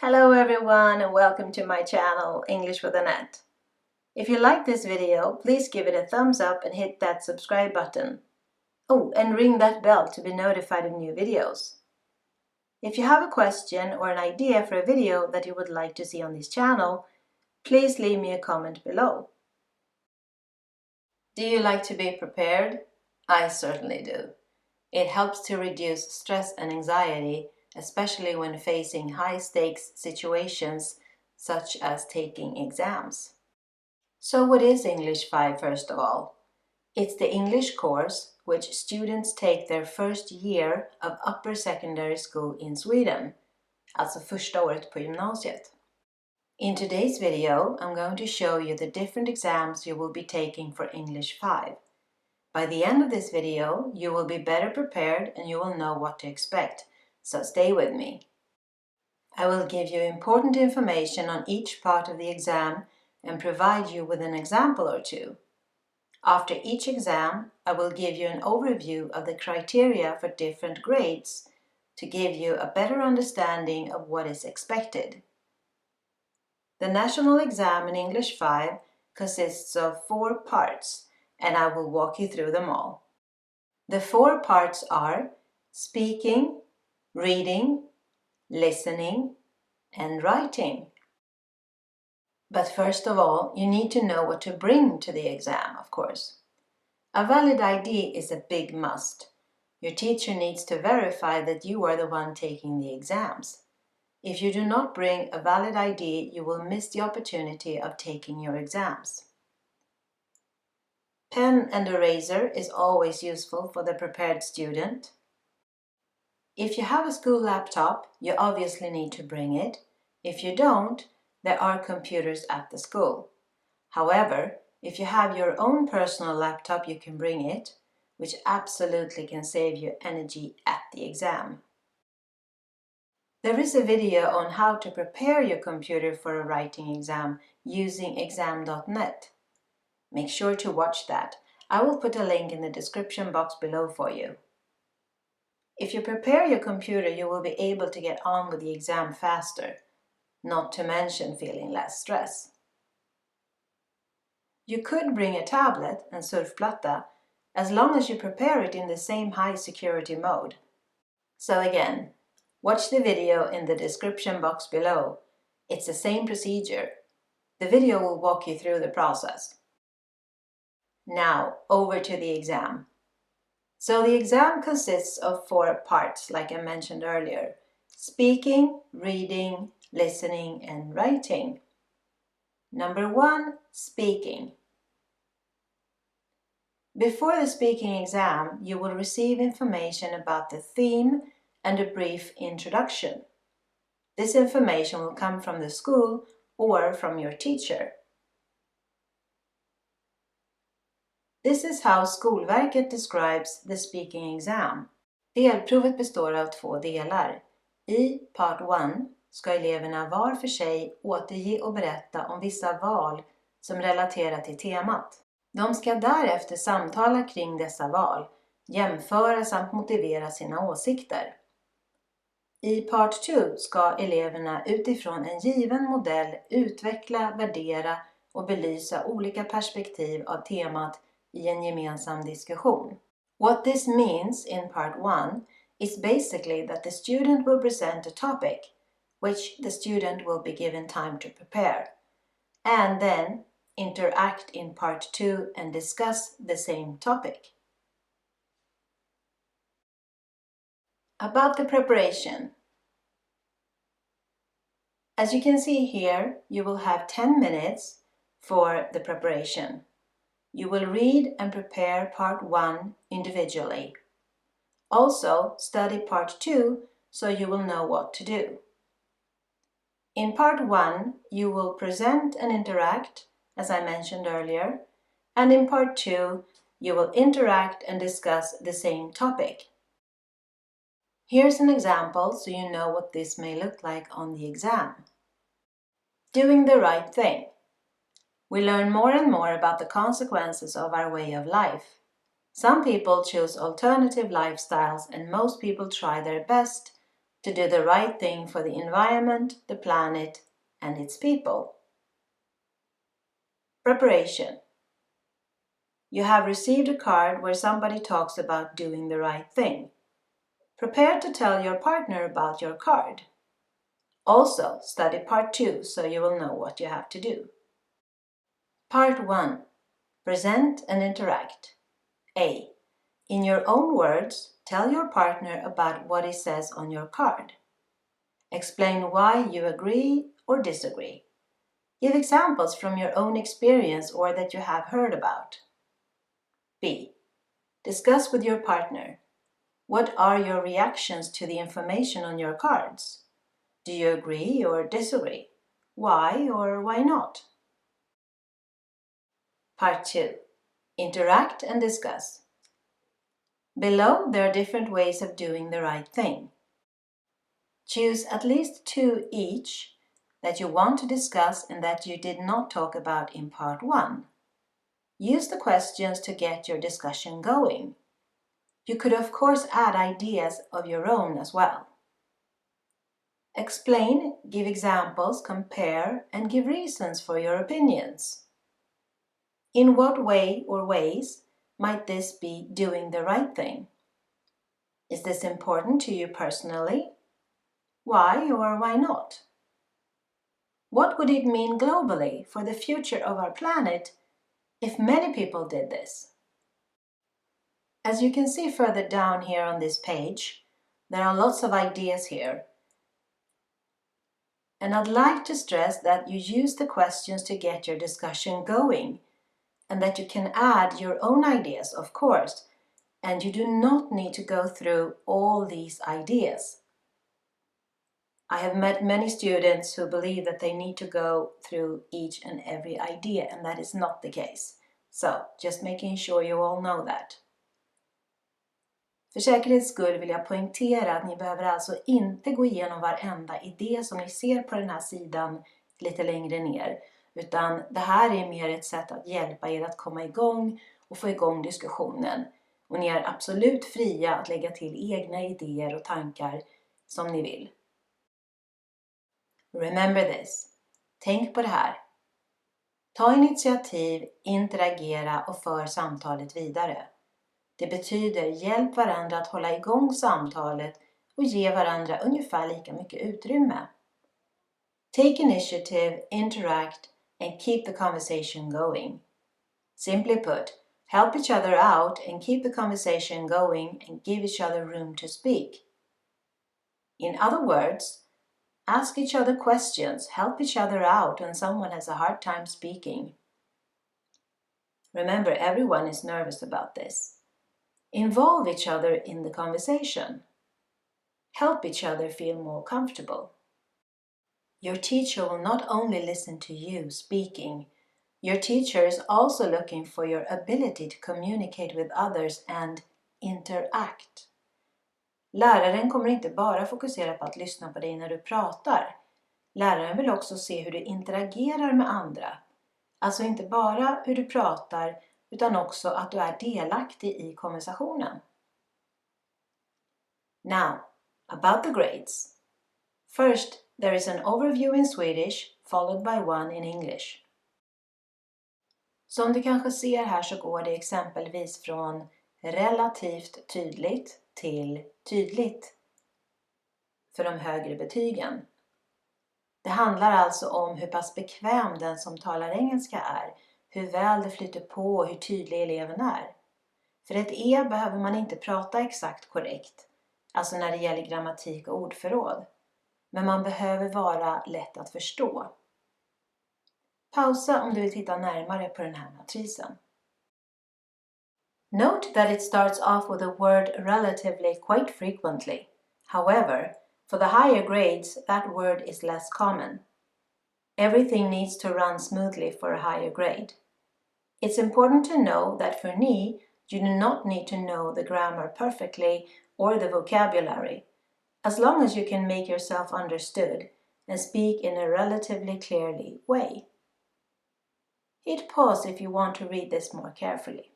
Hello everyone and welcome to my channel English with Annette. If you like this video, please give it a thumbs up and hit that subscribe button. Oh, and ring that bell to be notified of new videos. If you have a question or an idea for a video that you would like to see on this channel, please leave me a comment below. Do you like to be prepared? I certainly do. It helps to reduce stress and anxiety, especially when facing high-stakes situations such as taking exams. So what is English 5 first of all? It's the English course which students take their first year of upper secondary school in Sweden, alltså första året på gymnasiet. In today's video, I'm going to show you the different exams you will be taking for English 5. By the end of this video, you will be better prepared and you will know what to expect, so stay with me. I will give you important information on each part of the exam and provide you with an example or two. After each exam, I will give you an overview of the criteria for different grades to give you a better understanding of what is expected. The national exam in English 5 consists of 4 parts, and I will walk you through them all. The 4 parts are speaking, reading, listening, and writing. But first of all, you need to know what to bring to the exam, of course. A valid ID is a big must. Your teacher needs to verify that you are the one taking the exams. If you do not bring a valid ID, you will miss the opportunity of taking your exams. Pen and eraser is always useful for the prepared student. If you have a school laptop, you obviously need to bring it. If you don't, there are computers at the school. However, if you have your own personal laptop, you can bring it, which absolutely can save you energy at the exam. There is a video on how to prepare your computer for a writing exam using exam.net. Make sure to watch that. I will put a link in the description box below for you. If you prepare your computer, you will be able to get on with the exam faster, not to mention feeling less stress. You could bring a tablet and surfplatta as long as you prepare it in the same high security mode. So again, watch the video in the description box below. It's the same procedure. The video will walk you through the process. Now, over to the exam. So the exam consists of 4 parts, like I mentioned earlier: speaking, reading, listening, and writing. Number 1, speaking. Before the speaking exam, you will receive information about the theme and a brief introduction. This information will come from the school or from your teacher. This is how Skolverket describes the speaking exam. Delprovet består av 2 delar. I part 1 ska eleverna var för sig återge och berätta om vissa val som relaterar till temat. De ska därefter samtala kring dessa val, jämföra samt motivera sina åsikter. I part 2 ska eleverna utifrån en given modell utveckla, värdera och belysa olika perspektiv av temat i en gemensam diskussion. What this means in part 1 is basically that the student will present a topic, which the student will be given time to prepare, and then interact in part 2 and discuss the same topic. About the preparation. As you can see here, you will have 10 minutes for the preparation. You will read and prepare part 1 individually. Also, study part 2 so you will know what to do. In part 1, you will present and interact, as I mentioned earlier, and in part 2, you will interact and discuss the same topic. Here's an example so you know what this may look like on the exam. Doing the right thing. We learn more and more about the consequences of our way of life. Some people choose alternative lifestyles and most people try their best to do the right thing for the environment, the planet, and its people. Preparation. You have received a card where somebody talks about doing the right thing. Prepare to tell your partner about your card. Also, study part 2 so you will know what you have to do. Part 1. Present and interact. A. In your own words, tell your partner about what it says on your card. Explain why you agree or disagree. Give examples from your own experience or that you have heard about. B. Discuss with your partner. What are your reactions to the information on your cards? Do you agree or disagree? Why or why not? Part 2. Interact and discuss. Below, there are different ways of doing the right thing. Choose at least 2 each that you want to discuss and that you did not talk about in part 1. Use the questions to get your discussion going. You could of course add ideas of your own as well. Explain, give examples, compare, and give reasons for your opinions. In what way or ways might this be doing the right thing? Is this important to you personally? Why or why not? What would it mean globally for the future of our planet if many people did this? As you can see further down here on this page, there are lots of ideas here. And I'd like to stress that you use the questions to get your discussion going, and that you can add your own ideas, of course, and you do not need to go through all these ideas. I have met many students who believe that they need to go through each and every idea, and that is not the case. So, just making sure you all know that. För säkerhets skull vill jag poängtera att ni behöver alltså inte gå igenom varenda idé som ni ser på den här sidan lite längre ner. Utan det här är mer ett sätt att hjälpa er att komma igång och få igång diskussionen. Och ni är absolut fria att lägga till egna idéer och tankar som ni vill. Remember this. Tänk på det här. Ta initiativ, interagera och för samtalet vidare. Det betyder hjälp varandra att hålla igång samtalet och ge varandra ungefär lika mycket utrymme. Take initiative, interact and keep the conversation going. Simply put, help each other out and keep the conversation going and give each other room to speak. In other words, ask each other questions, help each other out when someone has a hard time speaking. Remember, everyone is nervous about this. Involve each other in the conversation. Help each other feel more comfortable. Your teacher will not only listen to you speaking, your teacher is also looking for your ability to communicate with others and interact. Läraren kommer inte bara fokusera på att lyssna på dig när du pratar. Läraren vill också se hur du interagerar med andra. Alltså inte bara hur du pratar, utan också att du är delaktig i konversationen. Now, about the grades. First, there is an overview in Swedish, followed by one in English. Som du kanske ser här så går det exempelvis från relativt tydligt till tydligt för de högre betygen. Det handlar alltså om hur pass bekväm den som talar engelska är, hur väl det flyter på och hur tydlig eleven är. För ett E behöver man inte prata exakt korrekt, alltså när det gäller grammatik och ordförråd. Men man behöver vara lätt att förstå. Pausa om du vill titta närmare på den här matrisen. Note that it starts off with the word relatively quite frequently. However, for the higher grades, that word is less common. Everything needs to run smoothly for a higher grade. It's important to know that for NI, you do not need to know the grammar perfectly or the vocabulary, as long as you can make yourself understood and speak in a relatively clearly way. Hit pause if you want to read this more carefully.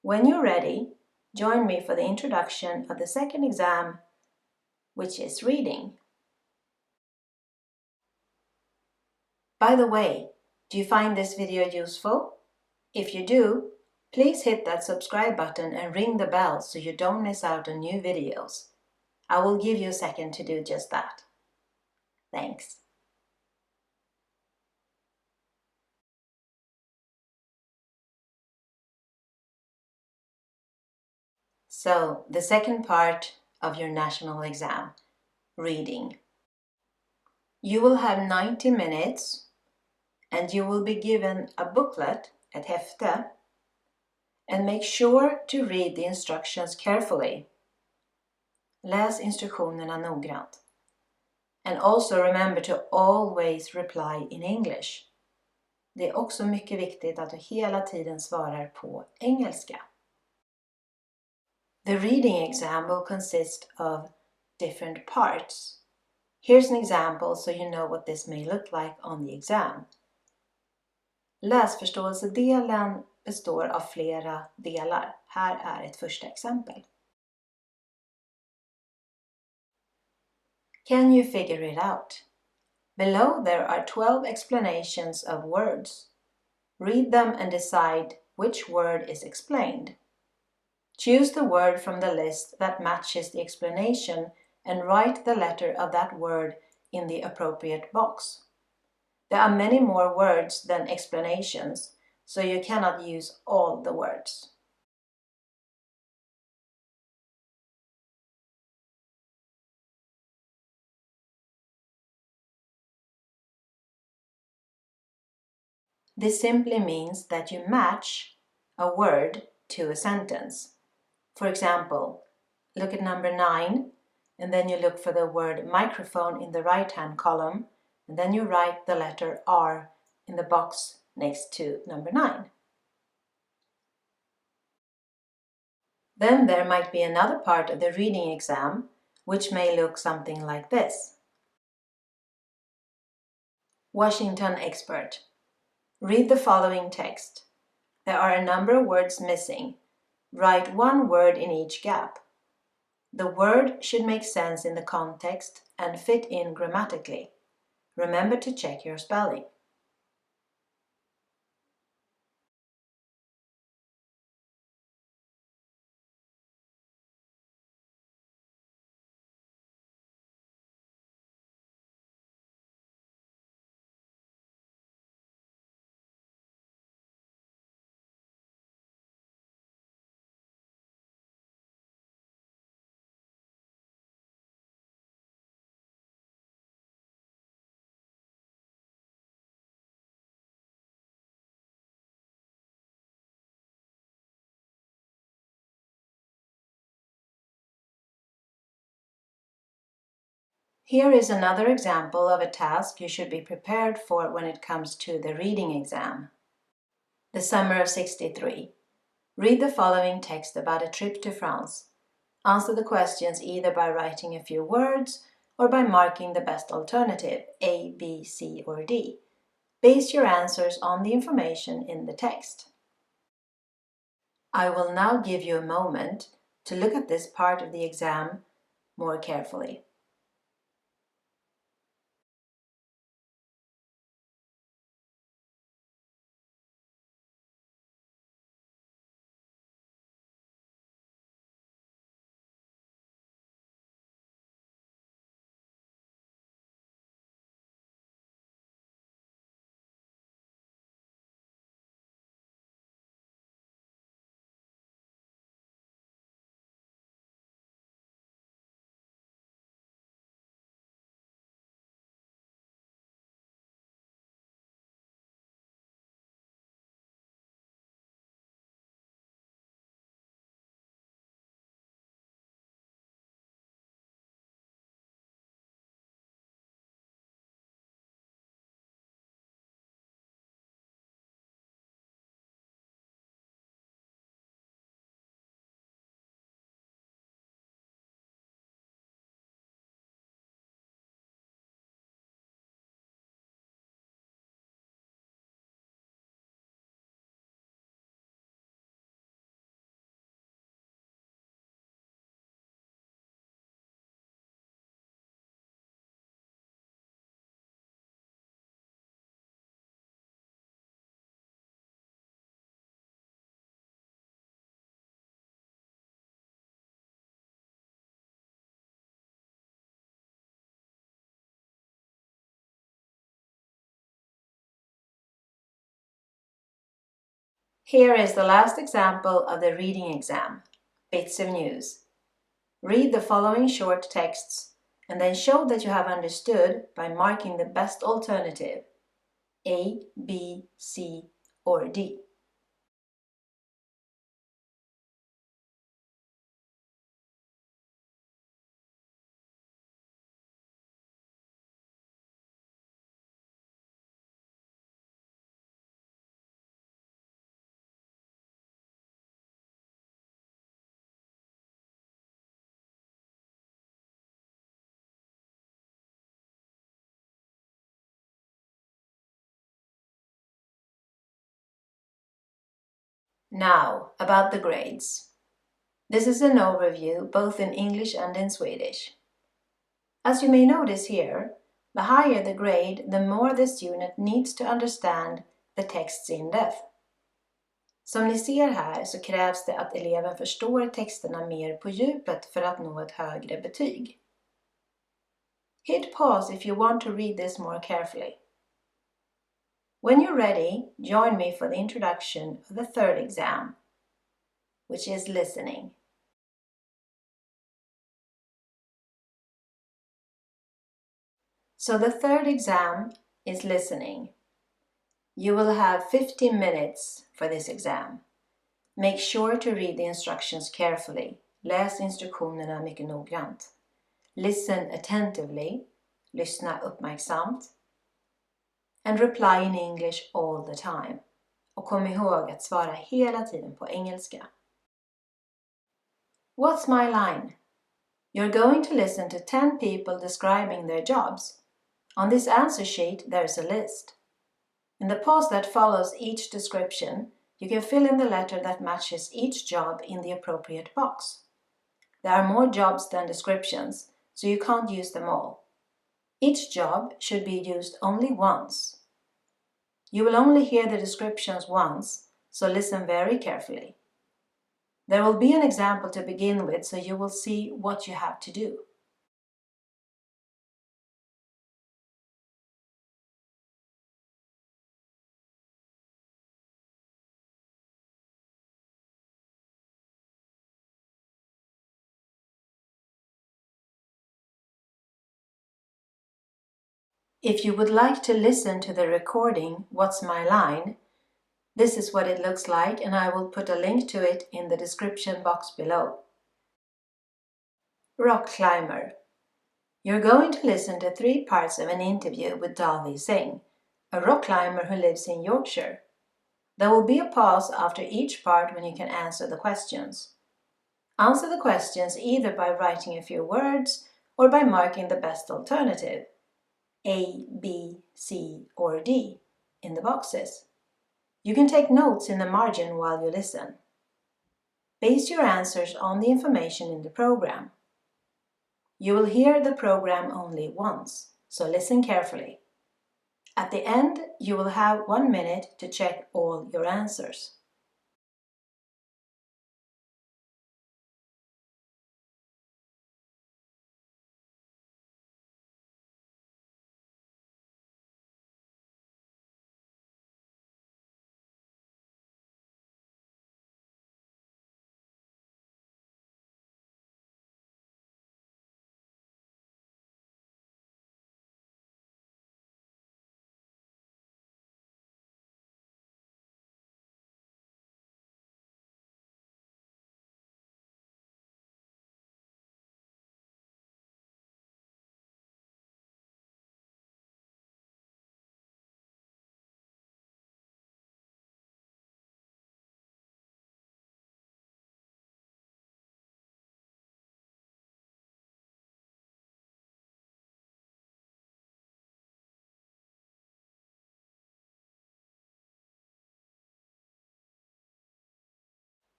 When you're ready, join me for the introduction of the second exam, which is reading. By the way, do you find this video useful? If you do, please hit that subscribe button and ring the bell so you don't miss out on new videos. I will give you a second to do just that. Thanks. So, the second part of your national exam, reading. You will have 90 minutes and you will be given a booklet, ett häfte, and make sure to read the instructions carefully. Läs instruktionerna noggrant. And also remember to always reply in English. Det är också mycket viktigt att du hela tiden svarar på engelska. The reading exam will consist of different parts. Here's an example so you know what this may look like on the exam. Läsförståelsedelen består av flera delar. Här är ett första exempel. Can you figure it out? Below there are 12 explanations of words. Read them and decide which word is explained. Choose the word from the list that matches the explanation and write the letter of that word in the appropriate box. There are many more words than explanations, so you cannot use all the words. This simply means that you match a word to a sentence. For example, look at number 9, and then you look for the word microphone in the right-hand column, and then you write the letter R in the box next to number 9. Then there might be another part of the reading exam, which may look something like this. Washington expert. Read the following text. There are a number of words missing. Write one word in each gap. The word should make sense in the context and fit in grammatically. Remember to check your spelling. Here is another example of a task you should be prepared for when it comes to the reading exam. The summer of '63. Read the following text about a trip to France. Answer the questions either by writing a few words or by marking the best alternative, A, B, C, or D. Base your answers on the information in the text. I will now give you a moment to look at this part of the exam more carefully. Here is the last example of the reading exam, bits of news. Read the following short texts and then show that you have understood by marking the best alternative, A, B, C, or D. Now, about the grades. This is an overview both in English and in Swedish. As you may notice here, the higher the grade, the more the student needs to understand the texts in depth. Som ni ser här så krävs det att eleven förstår texterna mer på djupet för att nå ett högre betyg. Hit pause if you want to read this more carefully. When you're ready, join me for the introduction of the third exam, which is listening. So the third exam is listening. You will have 15 minutes for this exam. Make sure to read the instructions carefully. Läs instruktionerna mycket noggrant. Listen attentively. Lyssna uppmärksamt. And reply in English all the time. Och kom ihåg att svara hela tiden på engelska. What's my line? You're going to listen to 10 people describing their jobs. On this answer sheet, there's a list. In the pause that follows each description, you can fill in the letter that matches each job in the appropriate box. There are more jobs than descriptions, so you can't use them all. Each job should be used only once. You will only hear the descriptions once, so listen very carefully. There will be an example to begin with, so you will see what you have to do. If you would like to listen to the recording, What's My Line? This is what it looks like, and I will put a link to it in the description box below. Rock climber. You're going to listen to 3 parts of an interview with Dalvi Singh, a rock climber who lives in Yorkshire. There will be a pause after each part when you can answer the questions. Answer the questions either by writing a few words or by marking the best alternative, A, B, C, or D, in the boxes. You can take notes in the margin while you listen. Base your answers on the information in the program. You will hear the program only once, so listen carefully. At the end, you will have 1 minute to check all your answers.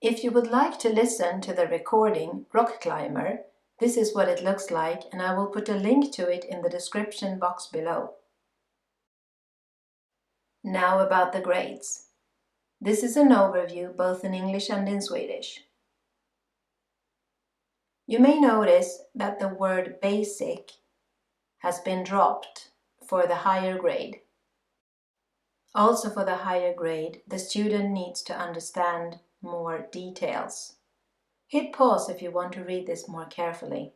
If you would like to listen to the recording Rock Climber, this is what it looks like, and I will put a link to it in the description box below. Now about the grades. This is an overview both in English and in Swedish. You may notice that the word basic has been dropped for the higher grade. Also for the higher grade, the student needs to understand more details. Hit pause if you want to read this more carefully.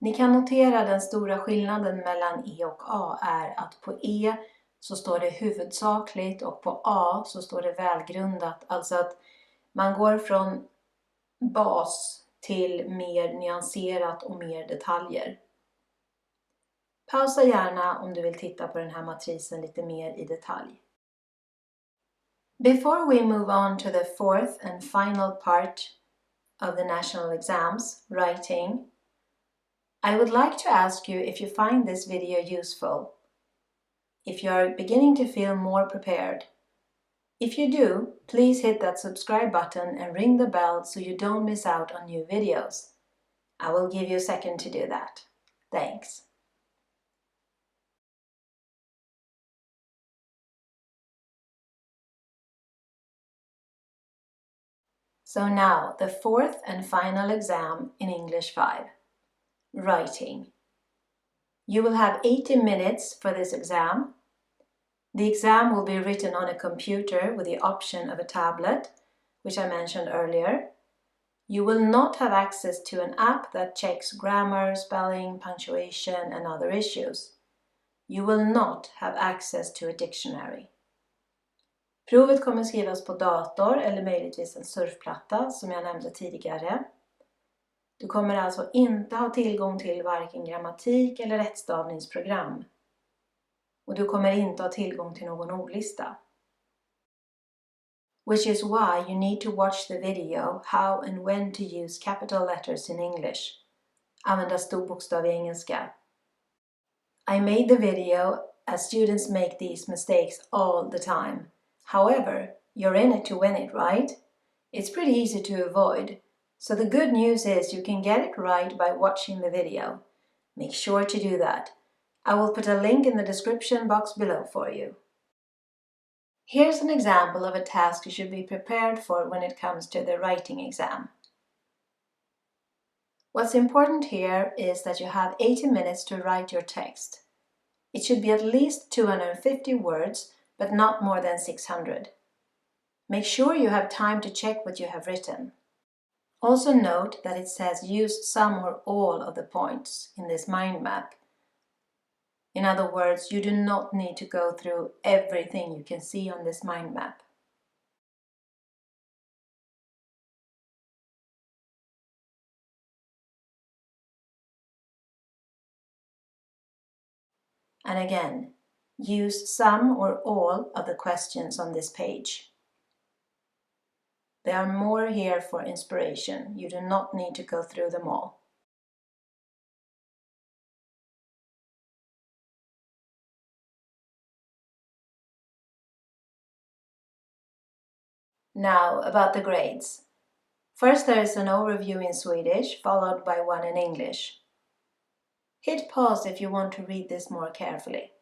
Ni kan notera den stora skillnaden mellan E och A är att på E så står det huvudsakligt och på A så står det välgrundat. Alltså att man går från bas till mer nyanserat och mer detaljer. Pausa gärna om du vill titta på den här matrisen lite mer i detalj. Before we move on to the fourth and final part of the national exams, writing, I would like to ask you if you find this video useful, if you're beginning to feel more prepared. If you do, please hit that subscribe button and ring the bell so you don't miss out on new videos. I will give you a second to do that. Thanks. So now, the fourth and final exam in English 5. Writing. You will have 80 minutes for this exam. The exam will be written on a computer with the option of a tablet, which I mentioned earlier. You will not have access to an app that checks grammar, spelling, punctuation, and other issues. You will not have access to a dictionary. Provet kommer skrivas på dator eller möjligtvis en surfplatta som jag nämnde tidigare. Du kommer alltså inte ha tillgång till varken grammatik eller rättstavningsprogram. Och du kommer inte ha tillgång till någon ordlista. Which is why you need to watch the video How and When to Use Capital Letters in English. Använda stor bokstav i engelska. I made the video as students make these mistakes all the time. However, you're in it to win it, right? It's pretty easy to avoid. So the good news is you can get it right by watching the video. Make sure to do that. I will put a link in the description box below for you. Here's an example of a task you should be prepared for when it comes to the writing exam. What's important here is that you have 80 minutes to write your text. It should be at least 250 words, but not more than 600. Make sure you have time to check what you have written. Also note that it says use some or all of the points in this mind map. In other words, you do not need to go through everything you can see on this mind map. And again, use some or all of the questions on this page. There are more here for inspiration. You do not need to go through them all. Now, about the grades. First, there is an overview in Swedish, followed by one in English. Hit pause if you want to read this more carefully.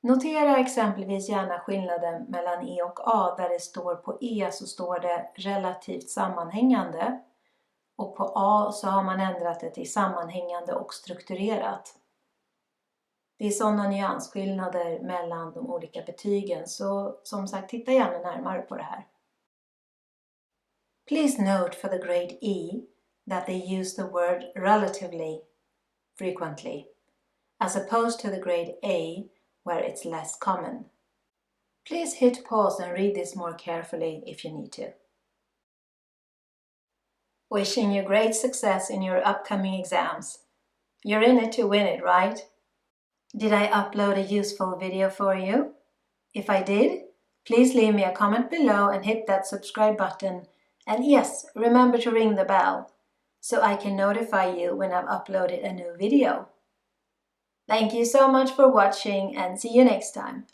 Notera exempelvis gärna skillnaden mellan E och A, där det står på E så står det relativt sammanhängande och på A så har man ändrat det till sammanhängande och strukturerat. Det är sådana nyansskillnader mellan de olika betygen, så som sagt, titta gärna närmare på det här. Please note for the grade E that they use the word relatively frequently, as opposed to the grade A where it's less common. Please hit pause and read this more carefully if you need to. Wishing you great success in your upcoming exams. You're in it to win it, right? Did I upload a useful video for you? If I did, please leave me a comment below and hit that subscribe button. And yes, remember to ring the bell so I can notify you when I've uploaded a new video. Thank you so much for watching and see you next time.